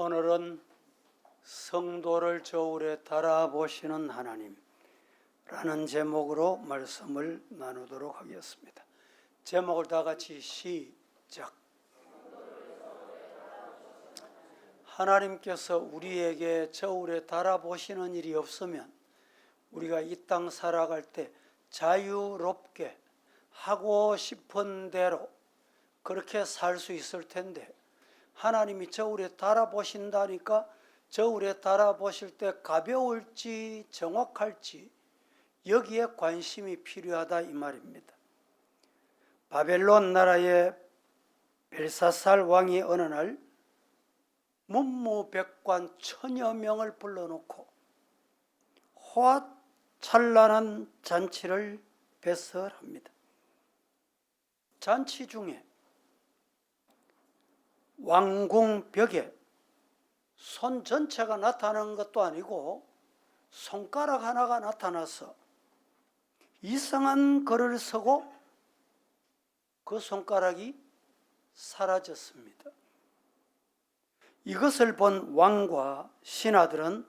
오늘은 성도를 저울에 달아보시는 하나님라는 제목으로 말씀을 나누도록 하겠습니다. 제목을 다 같이 시작. 하나님께서 우리에게 저울에 달아보시는 일이 없으면 우리가 이 땅 살아갈 때 자유롭게 하고 싶은 대로 그렇게 살 수 있을 텐데, 하나님이 저울에 달아보신다니까 저울에 달아보실 때 가벼울지 정확할지 여기에 관심이 필요하다 이 말입니다. 바벨론 나라의 벨사살 왕이 어느 날 문무백관 1000여 명을 불러놓고 호화찬란한 잔치를 배설합니다. 잔치 중에 왕궁 벽에 손 전체가 나타나는 것도 아니고 손가락 하나가 나타나서 이상한 글을 쓰고 그 손가락이 사라졌습니다. 이것을 본 왕과 신하들은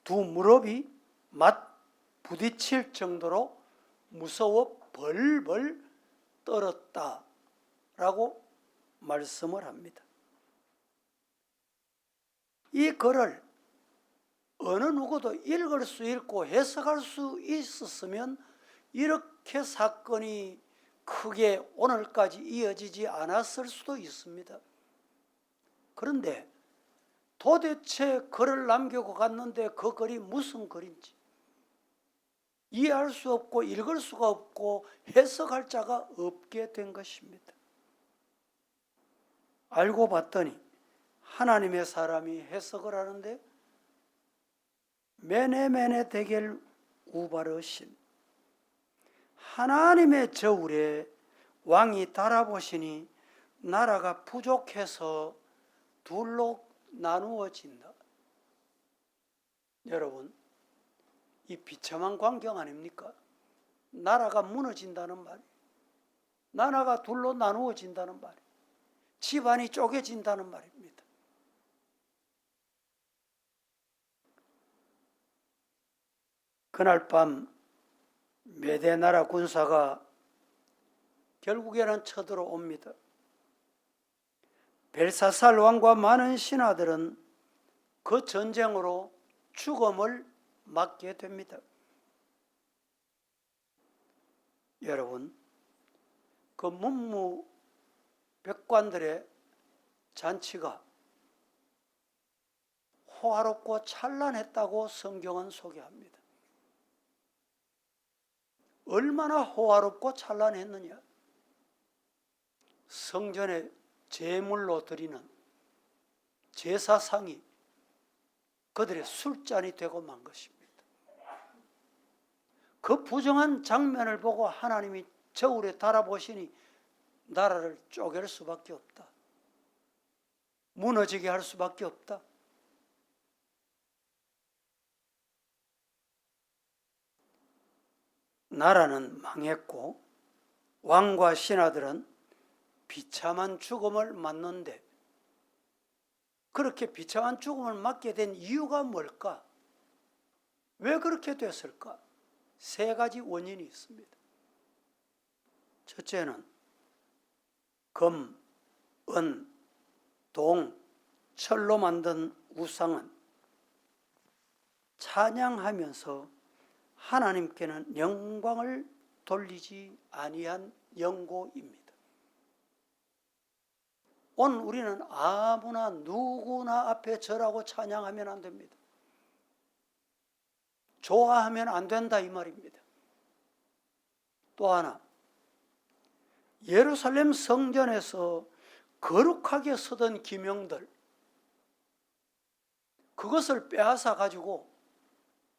두 무릎이 막 부딪힐 정도로 무서워 벌벌 떨었다라고 말씀을 합니다. 이 글을 어느 누구도 읽을 수 있고 해석할 수 있었으면 이렇게 사건이 크게 오늘까지 이어지지 않았을 수도 있습니다. 그런데 도대체 글을 남기고 갔는데 그 글이 무슨 글인지 이해할 수 없고 읽을 수가 없고 해석할 자가 없게 된 것입니다. 알고 봤더니 하나님의 사람이 해석을 하는데 메네메네 데겔 우바르신, 하나님의 저울에 왕이 달아보시니 나라가 부족해서 둘로 나누어진다. 여러분, 이 비참한 광경 아닙니까? 나라가 무너진다는 말이, 나라가 둘로 나누어진다는 말이, 집안이 쪼개진다는 말입니다. 그날 밤 메대 나라 군사가 결국에는 쳐들어옵니다. 벨사살 왕과 많은 신하들은 그 전쟁으로 죽음을 맞게 됩니다. 여러분, 그 문무백관들의 잔치가 호화롭고 찬란했다고 성경은 소개합니다. 얼마나 호화롭고 찬란했느냐? 성전에 제물로 드리는 제사상이 그들의 술잔이 되고 만 것입니다. 그 부정한 장면을 보고 하나님이 저울에 달아보시니 나라를 쪼갤 수밖에 없다. 무너지게 할 수밖에 없다. 나라는 망했고 왕과 신하들은 비참한 죽음을 맞는데, 그렇게 비참한 죽음을 맞게 된 이유가 뭘까? 왜 그렇게 됐을까? 3가지 원인이 있습니다. 첫째는 금, 은, 동, 철로 만든 우상은 찬양하면서 하나님께는 영광을 돌리지 아니한 영고입니다. 오늘 우리는 아무나 누구나 앞에 절하고 찬양하면 안 됩니다. 좋아하면 안 된다 이 말입니다. 또 하나, 예루살렘 성전에서 거룩하게 서던 기명들, 그것을 빼앗아 가지고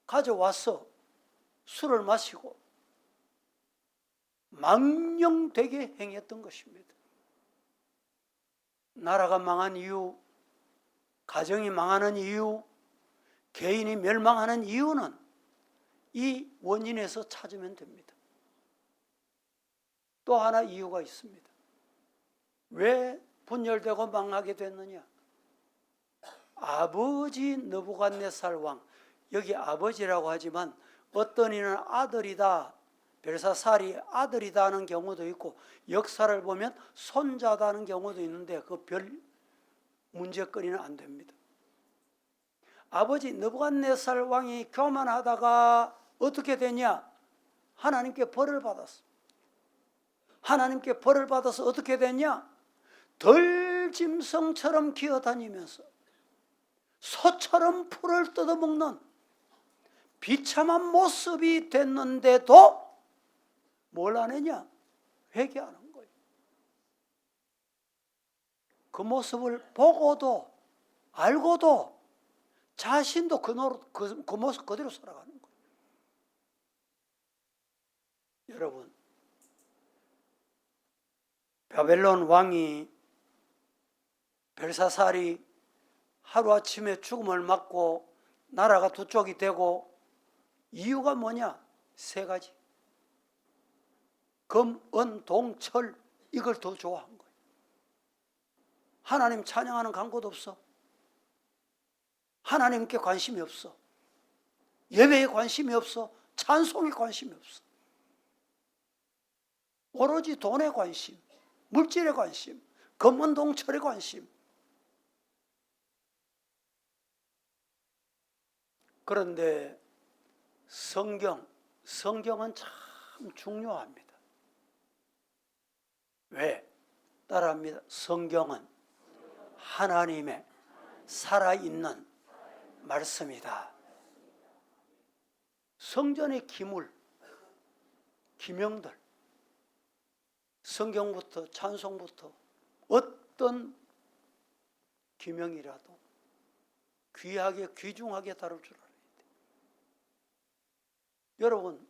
가져와서 술을 마시고 망령되게 행했던 것입니다. 나라가 망한 이유, 가정이 망하는 이유, 개인이 멸망하는 이유는 이 원인에서 찾으면 됩니다. 또 하나 이유가 있습니다. 왜 분열되고 망하게 됐느냐? 아버지 느부갓네살 왕, 여기 아버지라고 하지만 어떤 이는 아들이다, 벨사살이 아들이다 하는 경우도 있고 역사를 보면 손자다 하는 경우도 있는데 그 별 문제거리는 안 됩니다. 아버지 느부갓네살 왕이 교만하다가 어떻게 되냐? 하나님께 벌을 받았어. 하나님께 벌을 받아서 어떻게 되냐? 덜짐승처럼 기어다니면서 소처럼 풀을 뜯어먹는 비참한 모습이 됐는데도 뭘 안 했냐? 회개하는 거예요. 그 모습을 보고도 알고도 자신도 그 모습 그대로 살아가는 거예요. 여러분, 바벨론 왕이 벨사살이 하루아침에 죽음을 맞고 나라가 두 쪽이 되고 이유가 뭐냐? 세 가지. 금, 은, 동, 철, 이걸 더 좋아한 거예요. 하나님 찬양하는 광고도 없어. 하나님께 관심이 없어. 예배에 관심이 없어. 찬송에 관심이 없어. 오로지 돈에 관심, 물질에 관심, 금, 은, 동, 철에 관심. 그런데 성경은 참 중요합니다. 왜? 따라합니다. 성경은 하나님의 살아있는 말씀이다. 성전의 기물, 기명들, 성경부터 찬송부터 어떤 기명이라도 귀하게 귀중하게 다룰 줄 알아야 돼. 여러분,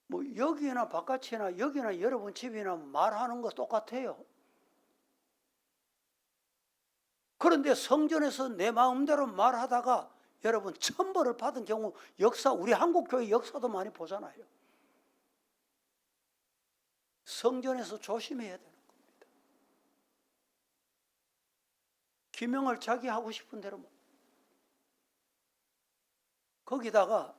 뭐 여기나 바깥이나 여기나 여러분 집이나 말하는 거 똑같아요. 그런데 성전에서 내 마음대로 말하다가 여러분 천벌을 받은 경우 역사, 우리 한국교회 역사도 많이 보잖아요. 성전에서 조심해야 되는 겁니다. 기명을 자기 하고 싶은 대로 거기다가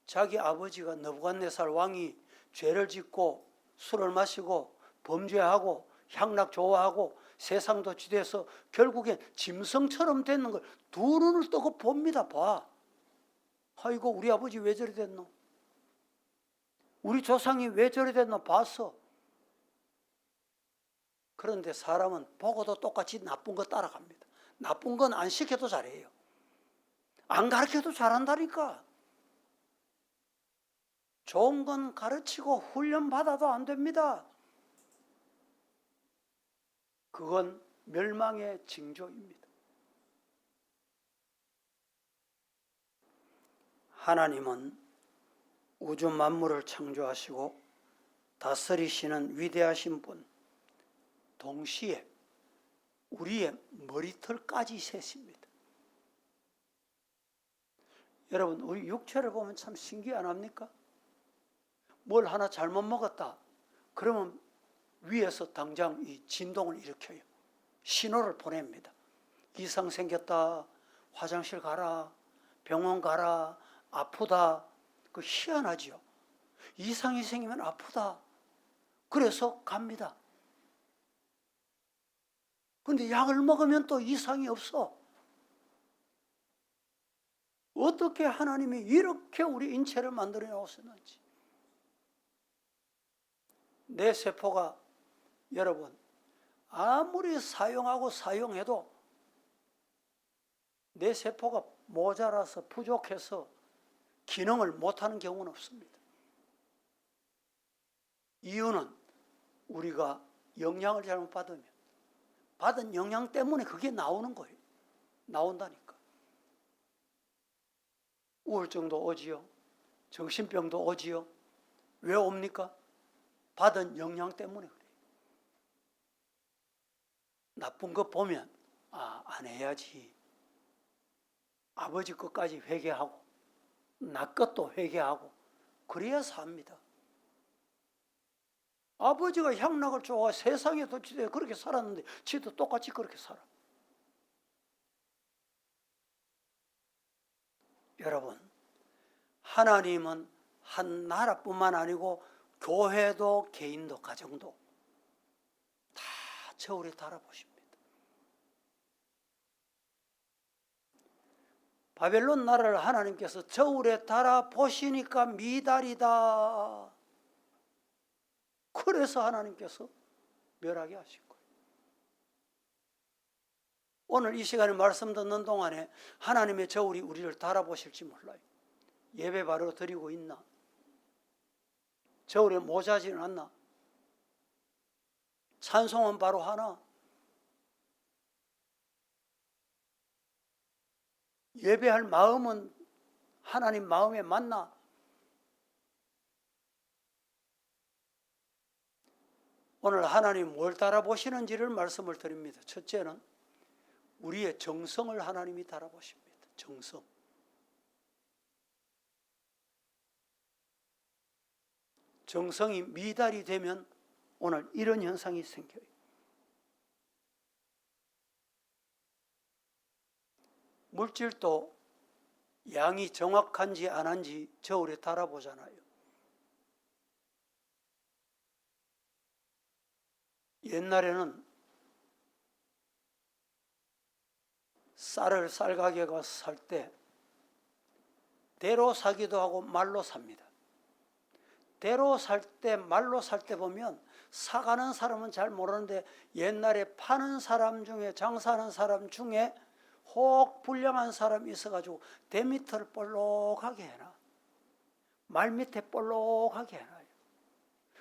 자기 아버지가 느부갓네살 왕이 죄를 짓고 술을 마시고 범죄하고 향락 좋아하고 세상도 지대해서 결국엔 짐승처럼 되는 걸 두 눈을 뜨고 봅니다. 봐. 아이고 우리 아버지 왜 저리 됐노? 우리 조상이 왜 저리 됐노? 봤어. 그런데 사람은 보고도 똑같이 나쁜 거 따라갑니다. 나쁜 건 안 시켜도 잘해요. 안 가르쳐도 잘한다니까. 좋은 건 가르치고 훈련받아도 안 됩니다. 그건 멸망의 징조입니다. 하나님은 우주 만물을 창조하시고 다스리시는 위대하신 분, 동시에 우리의 머리털까지 세십니다. 여러분, 우리 육체를 보면 참 신기 안 합니까? 뭘 하나 잘못 먹었다. 그러면 위에서 당장 이 진동을 일으켜요. 신호를 보냅니다. 이상 생겼다. 화장실 가라. 병원 가라. 아프다. 그 희한하지요. 이상이 생기면 아프다. 그래서 갑니다. 근데 약을 먹으면 또 이상이 없어. 어떻게 하나님이 이렇게 우리 인체를 만들어 놓으셨는지. 내 세포가 여러분 아무리 사용하고 사용해도 내 세포가 모자라서 부족해서 기능을 못하는 경우는 없습니다. 이유는 우리가 영양을 잘못 받으면 받은 영양 때문에 그게 나오는 거예요. 나온다니까. 우울증도 오지요. 정신병도 오지요. 왜 옵니까? 받은 영양 때문에 그래요. 나쁜 거 보면 안 해야지. 아버지 것까지 회개하고 나 것도 회개하고 그래야 삽니다. 아버지가 향락을 좋아해 세상에 도취돼 그렇게 살았는데 지도 똑같이 그렇게 살아. 여러분, 하나님은 한 나라뿐만 아니고 교회도 개인도 가정도 다 저울에 달아보십니다. 바벨론 나라를 하나님께서 저울에 달아보시니까 미달이다. 그래서 하나님께서 멸하게 하신 거예요. 오늘 이 시간에 말씀 듣는 동안에 하나님의 저울이 우리를 달아보실지 몰라요. 예배 바로 드리고 있나? 저울에 모자지는 않나? 찬송은 바로 하나? 예배할 마음은 하나님 마음에 맞나? 오늘 하나님 뭘 달아보시는지를 말씀을 드립니다. 첫째는 우리의 정성을 하나님이 달아보십니다. 정성. 정성이 미달이 되면 오늘 이런 현상이 생겨요. 물질도 양이 정확한지 안 한지 저울에 달아보잖아요. 옛날에는 쌀을 쌀가게에 가서 살 때 대로 사기도 하고 말로 삽니다. 대로 살 때 말로 살 때 보면 사가는 사람은 잘 모르는데 옛날에 파는 사람 중에 장사하는 사람 중에 혹 불량한 사람이 있어가지고 대 밑을 볼록하게 해놔. 말 밑에 볼록하게 해놔요.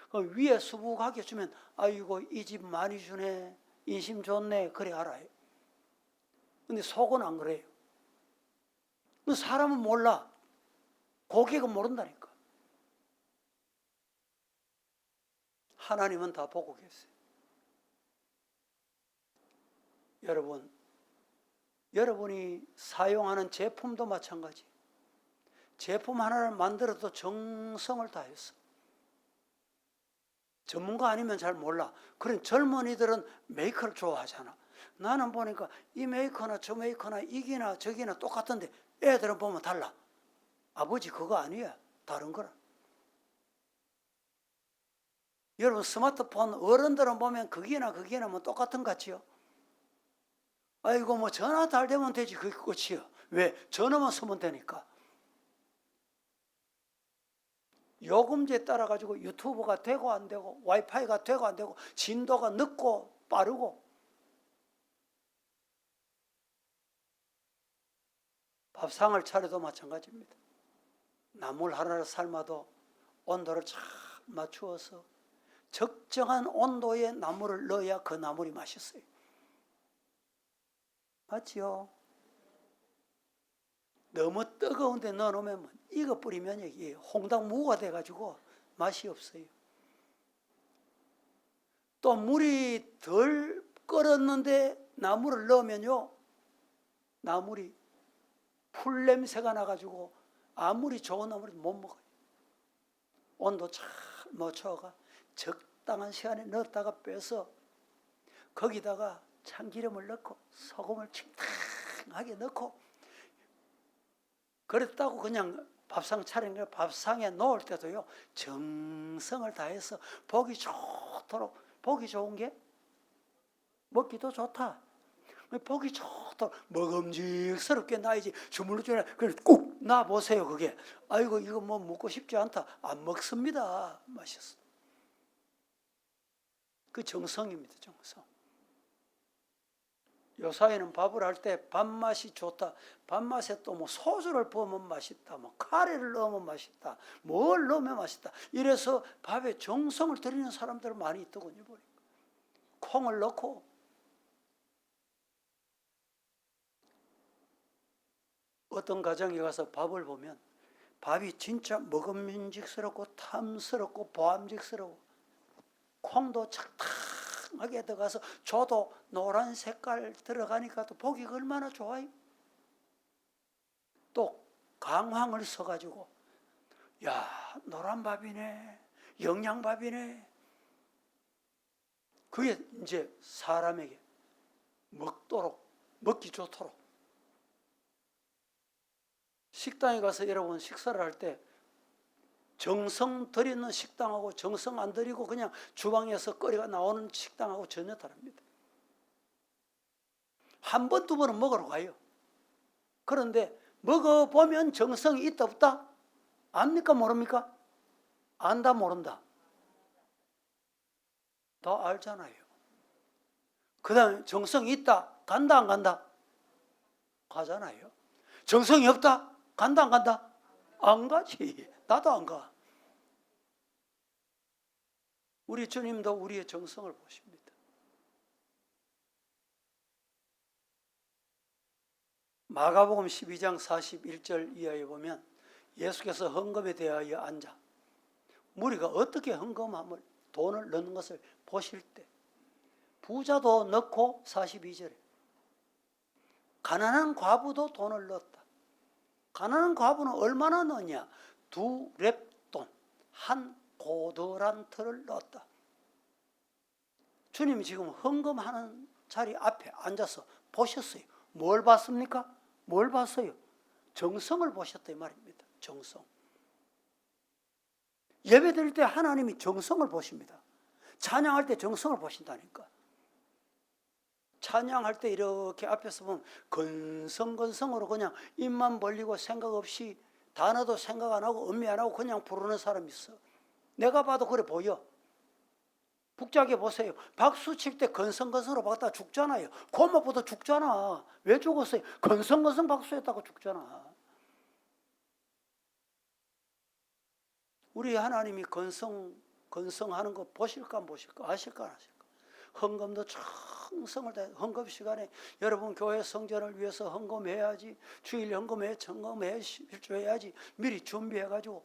그 위에 수북하게 주면 아이고 이 집 많이 주네, 인심 좋네, 그래 알아요. 근데 속은 안 그래요. 사람은 몰라. 고객은 모른다니까. 하나님은 다 보고 계세요. 여러분이 사용하는 제품도 마찬가지. 제품 하나를 만들어도 정성을 다해서. 전문가 아니면 잘 몰라. 그런 젊은이들은 메이커를 좋아하잖아. 나는 보니까 이 메이커나 저 메이커나 이기나 저기나 똑같은데 애들은 보면 달라. 아버지 그거 아니야. 다른 거라. 여러분 스마트폰 어른들은 보면 그게나 뭐 똑같은 것 같지요? 아이고 뭐 전화 잘 되면 되지 그게 끝이요. 왜? 전화만 쓰면 되니까. 요금제에 따라 가지고 유튜브가 되고 안 되고 와이파이가 되고 안 되고 진도가 늦고 빠르고. 밥상을 차려도 마찬가지입니다. 나물 하나를 삶아도 온도를 잘 맞추어서 적정한 온도의 나물을 넣어야 그 나물이 맛있어요. 맞지요? 너무 뜨거운데 넣어놓으면 익어 뿌리면 이게 홍당무가 돼가지고 맛이 없어요. 또 물이 덜 끓었는데 나물을 넣으면요, 나물이 풀 냄새가 나가지고 아무리 좋은 나물이 못 먹어요. 온도 잘 맞춰가 적당한 시간에 넣었다가 빼서 거기다가 참기름을 넣고 소금을 칭탕하게 넣고 그랬다고 그냥 밥상 차린 걸 밥상에 놓을 때도요 정성을 다해서 보기 좋도록. 보기 좋은 게 먹기도 좋다. 보기 좋도록 먹음직스럽게 놔야지. 주물러 주나 그래 꾹 놔보세요. 그게 아이고 이거 뭐 먹고 싶지 않다. 안 먹습니다. 맛있어. 그 정성입니다. 정성. 요사이는 밥을 할 때 밥맛이 좋다. 밥맛에 또 뭐 소주를 부으면 맛있다. 뭐 카레를 넣으면 맛있다. 뭘 넣으면 맛있다. 이래서 밥에 정성을 들이는 사람들 많이 있더군요. 보니까. 콩을 넣고 어떤 가정에 가서 밥을 보면 밥이 진짜 먹음직스럽고 탐스럽고 보암직스러워. 콩도 착탁하게 들어가서 저도 노란 색깔 들어가니까 또 보기가 얼마나 좋아요. 또 강황을 써가지고 야 노란 밥이네, 영양밥이네. 그게 이제 사람에게 먹기 좋도록 식당에 가서 여러분 식사를 할 때 정성 들이는 식당하고 정성 안 들이고 그냥 주방에서 거리가 나오는 식당하고 전혀 다릅니다. 한 번, 두 번은 먹으러 가요. 그런데 먹어보면 정성이 있다 없다? 압니까 모릅니까? 안다 모른다? 다 알잖아요. 그 다음에 정성이 있다 간다 안 간다? 가잖아요. 정성이 없다 간다 안 간다? 안 가지. 나도 안 가. 우리 주님도 우리의 정성을 보십니다. 마가복음 12장 41절 이하에 보면 예수께서 헌금에 대하여 앉아 무리가 어떻게 헌금함을 돈을 넣는 것을 보실 때 부자도 넣고 42절에 가난한 과부도 돈을 넣었다. 가난한 과부는 얼마나 넣냐? 2렙돈, 한 고더란트를 넣었다. 주님이 지금 헌금하는 자리 앞에 앉아서 보셨어요. 뭘 봤습니까? 뭘 봤어요? 정성을 보셨다 이 말입니다. 정성. 예배 드릴 때 하나님이 정성을 보십니다. 찬양할 때 정성을 보신다니까. 찬양할 때 이렇게 앞에서 보면 건성건성으로 그냥 입만 벌리고 생각 없이 단어도 생각 안 하고 음미 안 하고 그냥 부르는 사람이 있어. 내가 봐도 그래 보여. 북작에 보세요. 박수 칠 때 건성건성으로 박다 죽잖아요. 고목보다 죽잖아. 왜 죽었어요? 건성건성 박수했다고 죽잖아. 우리 하나님이 건성하는 거 보실까 안 보실까? 아실까 안 아실까? 헌금도 충성을 다해 헌금 시간에 여러분 교회 성전을 위해서 헌금해야지. 주일 헌금해야지. 미리 준비해가지고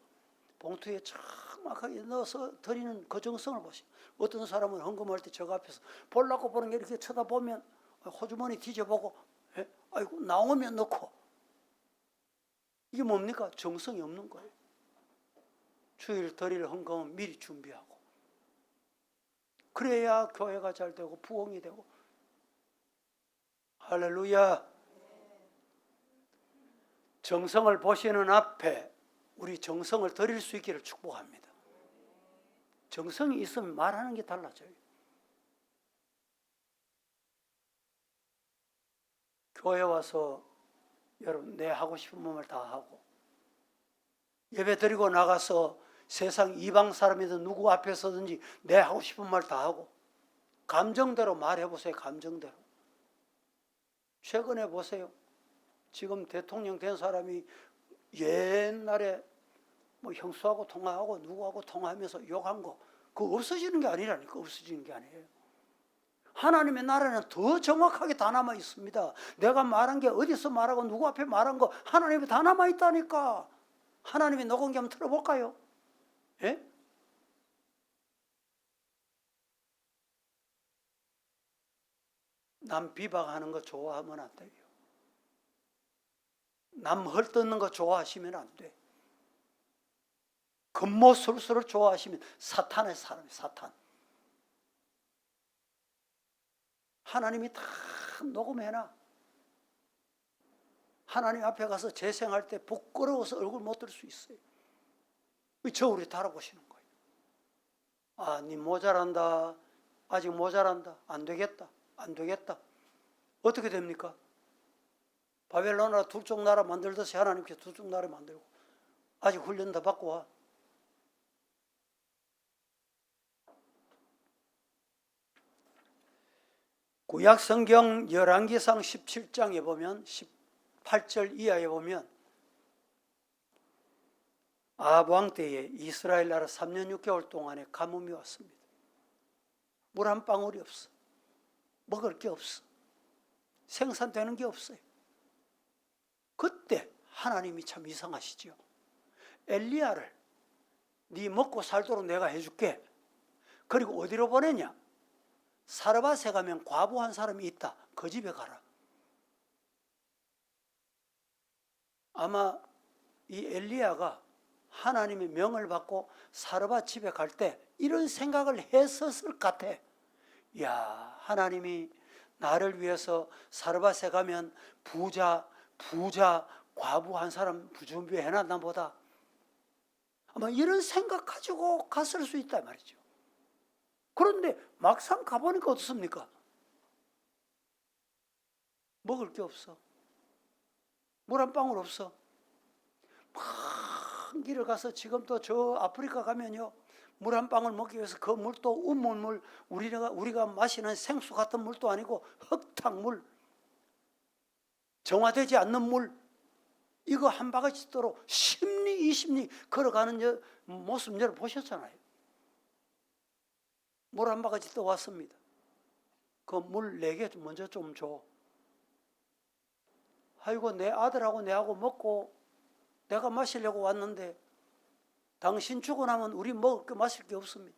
봉투에 정확하게 넣어서 드리는 그 정성을 보시. 어떤 사람은 헌금할 때 저 앞에서 보려고 보는 게 이렇게 쳐다보면 호주머니 뒤져보고 아이고 나오면 넣고. 이게 뭡니까? 정성이 없는 거예요. 주일 드릴 헌금은 미리 준비하고 그래야 교회가 잘 되고 부흥이 되고. 할렐루야. 정성을 보시는 앞에 우리 정성을 드릴 수 있기를 축복합니다. 정성이 있으면 말하는 게 달라져요. 교회 와서 여러분 내 하고 싶은 몸을 다 하고 예배 드리고 나가서 세상 이방 사람이든 누구 앞에 서든지 내 하고 싶은 말 다 하고 감정대로 말해보세요. 감정대로. 최근에 보세요. 지금 대통령 된 사람이 옛날에 뭐 형수하고 통화하고 누구하고 통화하면서 욕한 거 그거 없어지는 게 아니라니까. 없어지는 게 아니에요. 하나님의 나라는 더 정확하게 다 남아 있습니다. 내가 말한 게 어디서 말하고 누구 앞에 말한 거 하나님이 다 남아 있다니까. 하나님의 녹음기 한번 틀어볼까요? 예? 남 비방하는 거 좋아하면 안 돼요. 남 헐뜯는 거 좋아하시면 안 돼. 겉모술수를 좋아하시면 사탄의 사람이에요. 사탄. 하나님이 다 녹음해놔. 하나님 앞에 가서 재생할 때 부끄러워서 얼굴 못 들 수 있어요. 저울이 달아보시는 거예요. 아, 니 모자란다. 아직 모자란다. 안 되겠다. 안 되겠다. 어떻게 됩니까? 바벨론 나라 두 쪽 나라 만들듯이 하나님께서 두 쪽 나라 만들고 아직 훈련 더 받고 와. 구약 성경 열왕기상 17장에 보면 18절 이하에 보면 아합 왕 때에 이스라엘 나라 3년 6개월 동안에 가뭄이 왔습니다. 물 한 방울이 없어. 먹을 게 없어. 생산되는 게 없어요. 그때 하나님이 참 이상하시죠. 엘리야를 네 먹고 살도록 내가 해줄게. 그리고 어디로 보내냐? 사르밧에 가면 과부 한 사람이 있다. 그 집에 가라. 아마 이 엘리야가 하나님의 명을 받고 사르밧 집에 갈 때 이런 생각을 했었을 것 같아. 야, 하나님이 나를 위해서 사르밧에 가면 부자 과부 한 사람 부준비해 놨나 보다. 아마 이런 생각 가지고 갔을 수 있다 말이죠. 그런데 막상 가보니까 어떻습니까? 먹을 게 없어. 물 한 방울 없어. 먼 길을 가서 지금 또 저 아프리카 가면요, 물 한 방울 먹기 위해서 그 물도 우물물, 우리가 마시는 생수 같은 물도 아니고 흙탕물, 정화되지 않는 물, 이거 한 바가지 도로 10리 20리 걸어가는 모습 여러분 보셨잖아요. 물 한 바가지 또 왔습니다. 그 물 4개 먼저 좀 줘. 아이고, 내 아들하고 내하고 먹고 내가 마시려고 왔는데 당신 주고 나면 우리 먹을 게 마실 게 없습니다.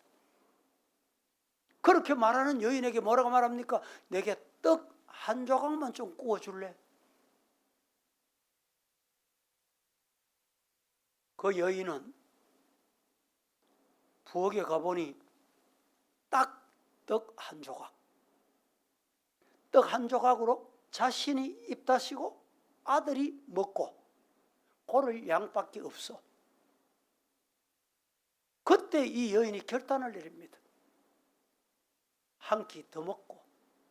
그렇게 말하는 여인에게 뭐라고 말합니까? 내게 떡 한 조각만 좀 구워줄래? 그 여인은 부엌에 가보니 딱 떡 한 조각, 떡 한 조각으로 자신이 입 다시고 아들이 먹고 고를 양밖에 없어. 그때 이 여인이 결단을 내립니다. 한 끼 더 먹고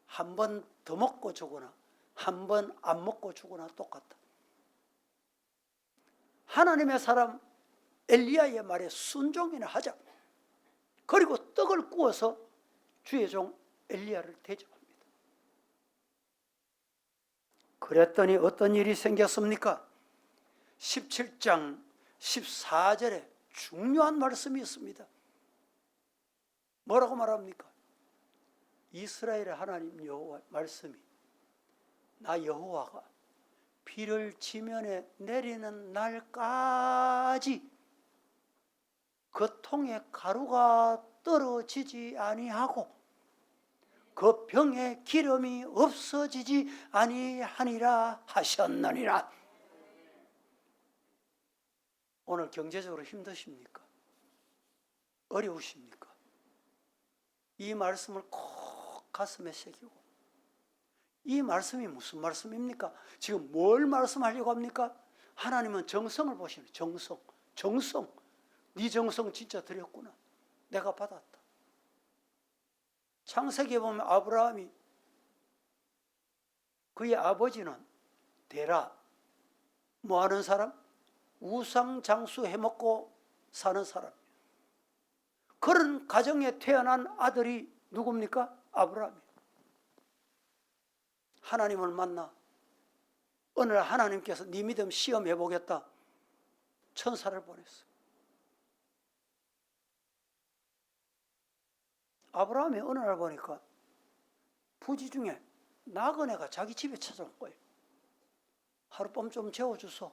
한 번 더 먹고 주거나 한 번 안 먹고 주거나 똑같다. 하나님의 사람 엘리야의 말에 순종이나 하자. 그리고 떡을 구워서 주의 종 엘리야를 대접합니다. 그랬더니 어떤 일이 생겼습니까? 17장 14절에 중요한 말씀이 있습니다. 뭐라고 말합니까? 이스라엘의 하나님 여호와 말씀이, 나 여호와가 비를 지면에 내리는 날까지 그 통에 가루가 떨어지지 아니하고 그 병에 기름이 없어지지 아니하니라 하셨느니라. 오늘 경제적으로 힘드십니까? 어려우십니까? 이 말씀을 꼭 가슴에 새기고, 이 말씀이 무슨 말씀입니까? 지금 뭘 말씀하려고 합니까? 하나님은 정성을 보시는, 정성. 네 정성 진짜 드렸구나. 내가 받았다. 창세기에 보면 아브라함이, 그의 아버지는 데라, 뭐 하는 사람? 우상장수 해먹고 사는 사람. 그런 가정에 태어난 아들이 누굽니까? 아브라함이. 하나님을 만나 어느 날 하나님께서 네 믿음 시험해보겠다, 천사를 보냈어. 아브라함이 어느 날 보니까 부지 중에 나그네가 자기 집에 찾아온 거예요. 하룻밤 좀 재워주소.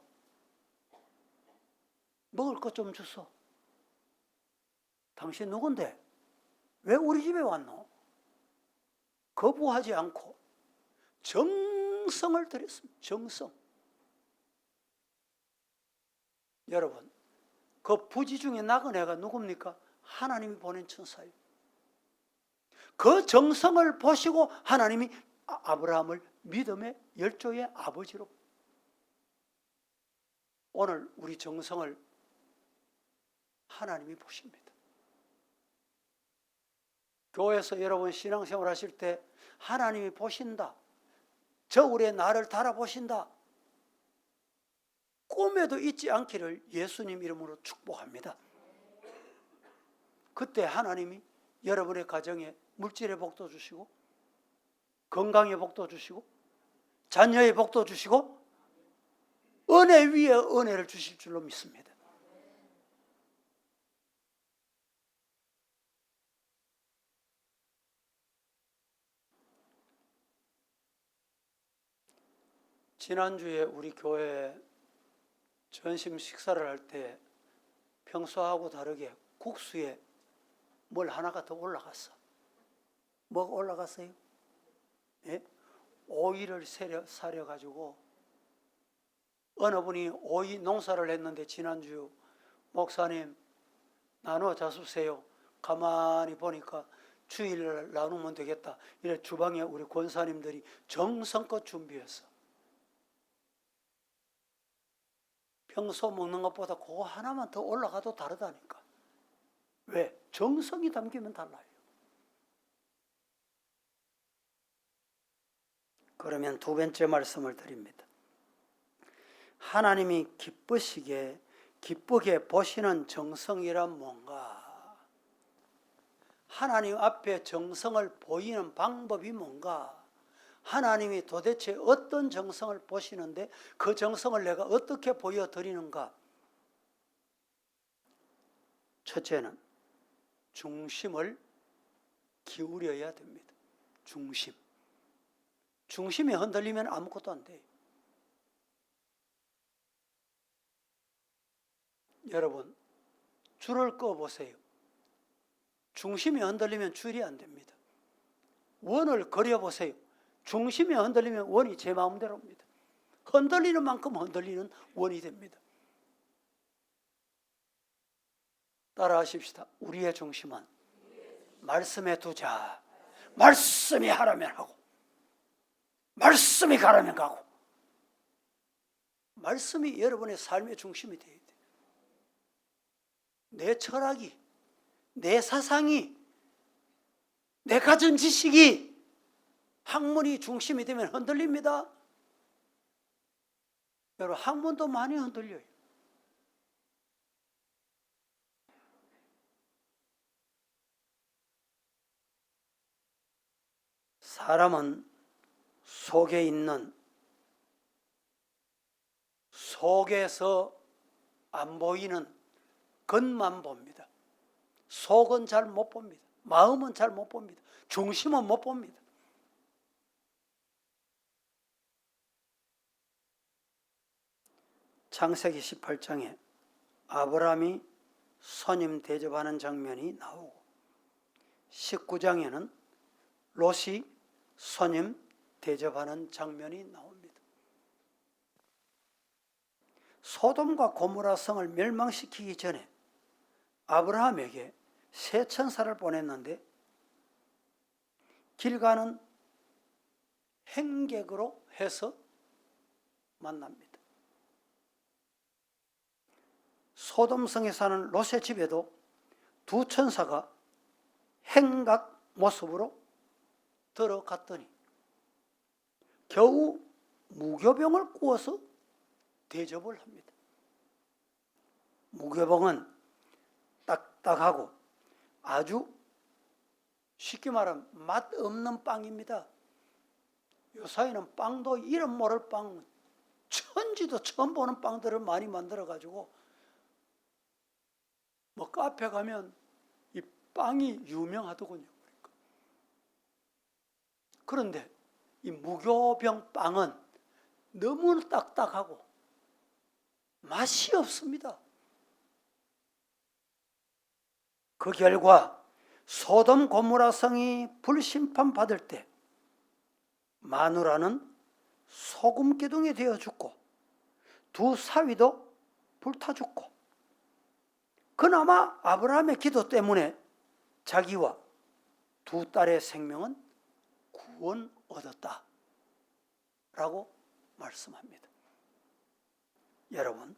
먹을 것 좀 주소. 당신 누군데? 왜 우리 집에 왔노? 거부하지 않고 정성을 들였습니다. 정성. 여러분, 그 부지 중에 나그네가 누굽니까? 하나님이 보낸 천사예요. 그 정성을 보시고 하나님이 아브라함을 믿음의 열조의 아버지로. 오늘 우리 정성을 하나님이 보십니다. 교회에서 여러분 신앙생활 하실 때 하나님이 보신다, 저울에 나를 달아보신다, 꿈에도 잊지 않기를 예수님 이름으로 축복합니다. 그때 하나님이 여러분의 가정에 물질의 복도 주시고, 건강의 복도 주시고, 자녀의 복도 주시고, 은혜 위에 은혜를 주실 줄로 믿습니다. 지난주에 우리 교회에 전심 식사를 할 때 평소하고 다르게 국수에 뭘 하나가 더 올라갔어. 뭐가 올라갔어요? 예? 오이를 사려가지고, 어느 분이 오이 농사를 했는데 지난주 목사님 나눠 자수세요. 가만히 보니까 주일날 나누면 되겠다. 이래 주방에 우리 권사님들이 정성껏 준비했어. 평소 먹는 것보다 그거 하나만 더 올라가도 다르다니까. 왜? 정성이 담기면 달라요. 그러면 두 번째 말씀을 드립니다. 하나님이 기쁘게 보시는 정성이란 뭔가? 하나님 앞에 정성을 보이는 방법이 뭔가? 하나님이 도대체 어떤 정성을 보시는데 그 정성을 내가 어떻게 보여드리는가? 첫째는 중심을 기울여야 됩니다. 중심이 흔들리면 아무것도 안 돼요. 여러분, 줄을 꺼보세요. 중심이 흔들리면 줄이 안 됩니다. 원을 그려보세요. 중심이 흔들리면 원이 제 마음대로입니다. 흔들리는 만큼 흔들리는 원이 됩니다. 따라하십시다. 우리의 중심은 말씀에 두자. 말씀이 하라면 하고 말씀이 가라면 가고, 말씀이 여러분의 삶의 중심이 되어야 돼요. 내 철학이, 내 사상이, 내 가진 지식이, 학문이 중심이 되면 흔들립니다. 여러분, 학문도 많이 흔들려요. 사람은 속에서 안 보이는 겉만 봅니다. 속은 잘 못 봅니다. 마음은 잘 못 봅니다. 중심은 못 봅니다. 창세기 18장에 아브라함이 손님 대접하는 장면이 나오고, 19장에는 롯이 손님 대접하는 장면이 나옵니다. 소돔과 고모라 성을 멸망시키기 전에 아브라함에게 세 천사를 보냈는데, 길 가는 행객으로 해서 만납니다. 소돔성에 사는 롯의 집에도 두 천사가 행각 모습으로 들어갔더니 겨우 무교병을 구워서 대접을 합니다. 무교병은 딱딱하고 아주 쉽게 말하면 맛없는 빵입니다. 요사이는 빵도 이름 모를 빵, 천지도 처음 보는 빵들을 많이 만들어가지고 뭐 카페 가면 이 빵이 유명하더군요. 그런데 이 무교병 빵은 너무 딱딱하고 맛이 없습니다. 그 결과 소돔 고모라 성이 불심판 받을 때 마누라는 소금 기둥이 되어 죽고 두 사위도 불타 죽고, 그나마 아브라함의 기도 때문에 자기와 두 딸의 생명은 구원 얻었다 라고 말씀합니다. 여러분,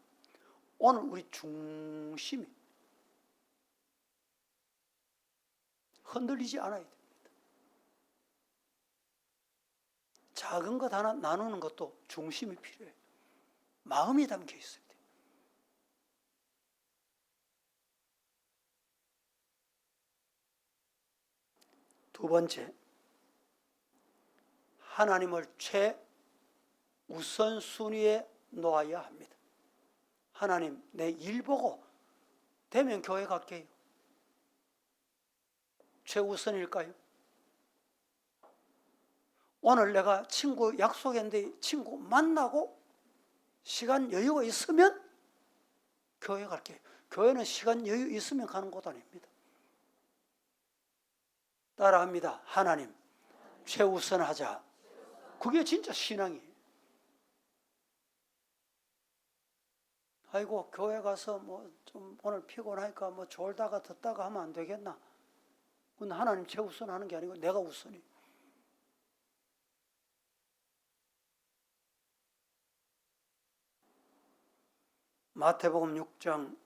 오늘 우리 중심이 흔들리지 않아야 됩니다. 작은 것 하나 나누는 것도 중심이 필요해요. 마음이 담겨 있어야 돼요. 두 번째, 하나님을 최우선순위에 놓아야 합니다. 하나님, 내 일 보고 되면 교회 갈게요. 최우선일까요? 오늘 내가 친구 약속했는데 친구 만나고 시간 여유가 있으면 교회 갈게요. 교회는 시간 여유 있으면 가는 곳 아닙니다. 따라합니다. 하나님, 최우선하자. 그게 진짜 신앙이에요. 아이고, 교회 가서 뭐 좀 오늘 피곤하니까 뭐 졸다가 듣다가 하면 안 되겠나? 근데 하나님 최우선하는 게 아니고 내가 우선이. 마태복음 6장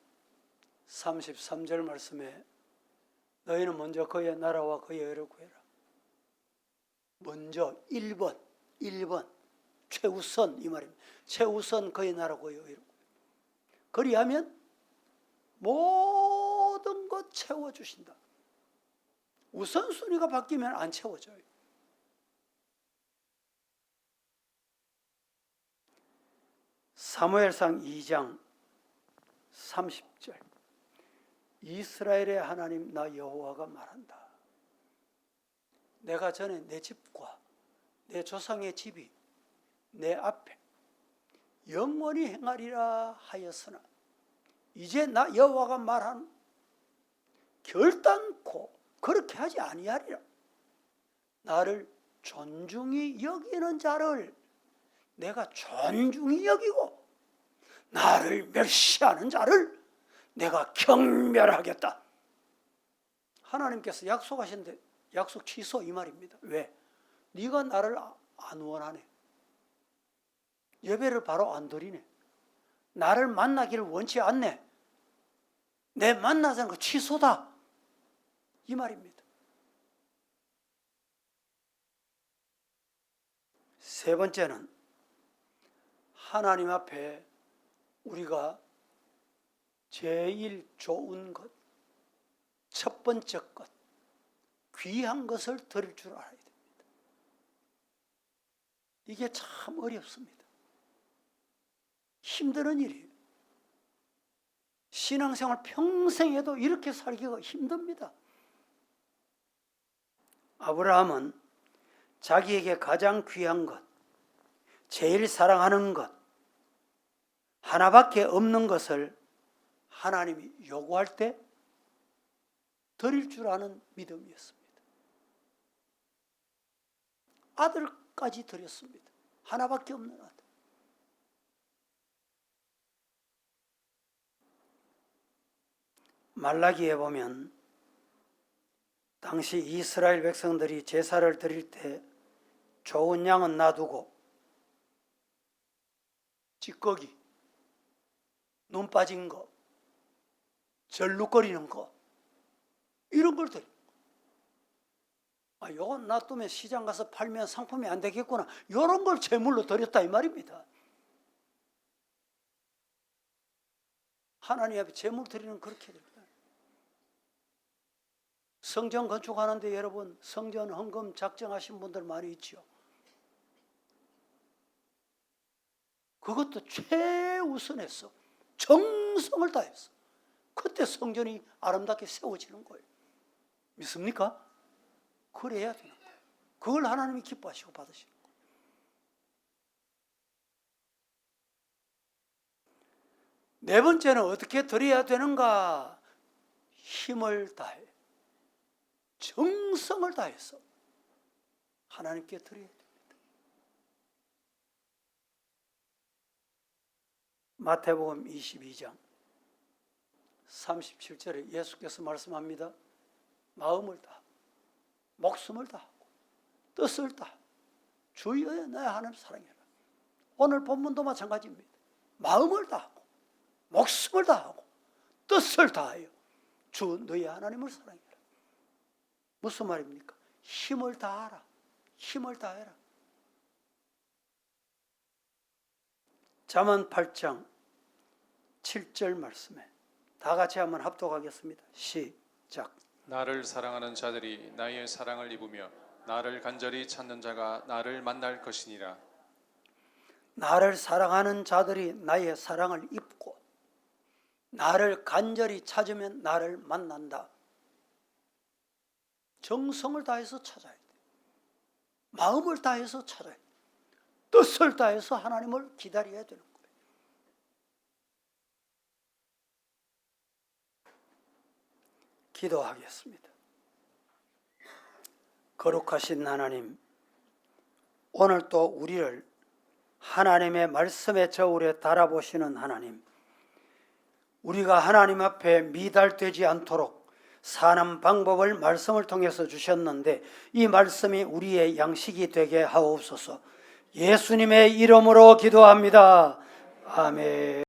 33절 말씀에 너희는 먼저 그의 나라와 그의 의를 구해라. 먼저 1번 최우선 이 말입니다. 최우선 그의 나라와 그의 의를 구해라. 그리하면 모든 것 채워주신다. 우선순위가 바뀌면 안 채워져요. 사무엘상 2장 30절 이스라엘의 하나님 나 여호와가 말한다. 내가 전에 내 집과 내 조상의 집이 내 앞에 영원히 행하리라 하였으나 이제 나 여호와가 말한 결단코 그렇게 하지 아니하리라. 나를 존중히 여기는 자를 내가 존중히 여기고 나를 멸시하는 자를 내가 경멸하겠다. 하나님께서 약속하신데 약속 취소 이 말입니다. 왜? 네가 나를 안 원하네. 예배를 바로 안 드리네. 나를 만나기를 원치 않네. 내 만나자는 거 취소다. 이 말입니다. 세 번째는 하나님 앞에 우리가 제일 좋은 것, 첫 번째 것, 귀한 것을 드릴 줄 알아야 됩니다. 이게 참 어렵습니다. 힘든 일이에요. 신앙생활 평생 해도 이렇게 살기가 힘듭니다. 아브라함은 자기에게 가장 귀한 것, 제일 사랑하는 것, 하나밖에 없는 것을 하나님이 요구할 때 드릴 줄 아는 믿음이었습니다. 아들까지 드렸습니다. 하나밖에 없는 아들. 말라기에 보면 당시 이스라엘 백성들이 제사를 드릴 때 좋은 양은 놔두고 찌꺼기, 눈 빠진 거, 절룩거리는 거 이런 걸 드려요. 요건 놔두면 시장 가서 팔면 상품이 안 되겠구나. 이런 걸 제물로 드렸다 이 말입니다. 하나님 앞에 제물 드리는 그렇게 됩니다. 성전 건축하는데 여러분 성전 헌금 작정하신 분들 많이 있죠. 그것도 최우선했어. 정성을 다했어. 그때 성전이 아름답게 세워지는 거예요. 믿습니까? 그래야 되는 거예요. 그걸 하나님이 기뻐하시고 받으시는 거예요. 네 번째는 어떻게 드려야 되는가? 힘을 다해 정성을 다해서 하나님께 드려야 됩니다. 마태복음 22장 37절에 예수께서 말씀합니다. 마음을 다하고 목숨을 다하고 뜻을 다하고 주여 나의 하나님 사랑해라. 오늘 본문도 마찬가지입니다. 마음을 다하고 목숨을 다하고 뜻을 다하여 주 너희 하나님을 사랑해라. 무슨 말입니까? 힘을 다하라. 힘을 다해라. 잠언 8장 7절 말씀에 다 같이 한번 합독하겠습니다. 시작. 나를 사랑하는 자들이 나의 사랑을 입으며 나를 간절히 찾는 자가 나를 만날 것이니라. 나를 사랑하는 자들이 나의 사랑을 입고 나를 간절히 찾으면 나를 만난다. 정성을 다해서 찾아야 돼. 마음을 다해서 찾아야 돼. 뜻을 다해서 하나님을 기다려야 되는 거예요. 기도하겠습니다. 거룩하신 하나님, 오늘 또 우리를 하나님의 말씀의 저울에 달아보시는 하나님, 우리가 하나님 앞에 미달되지 않도록 사는 방법을 말씀을 통해서 주셨는데 이 말씀이 우리의 양식이 되게 하옵소서. 예수님의 이름으로 기도합니다. 아멘.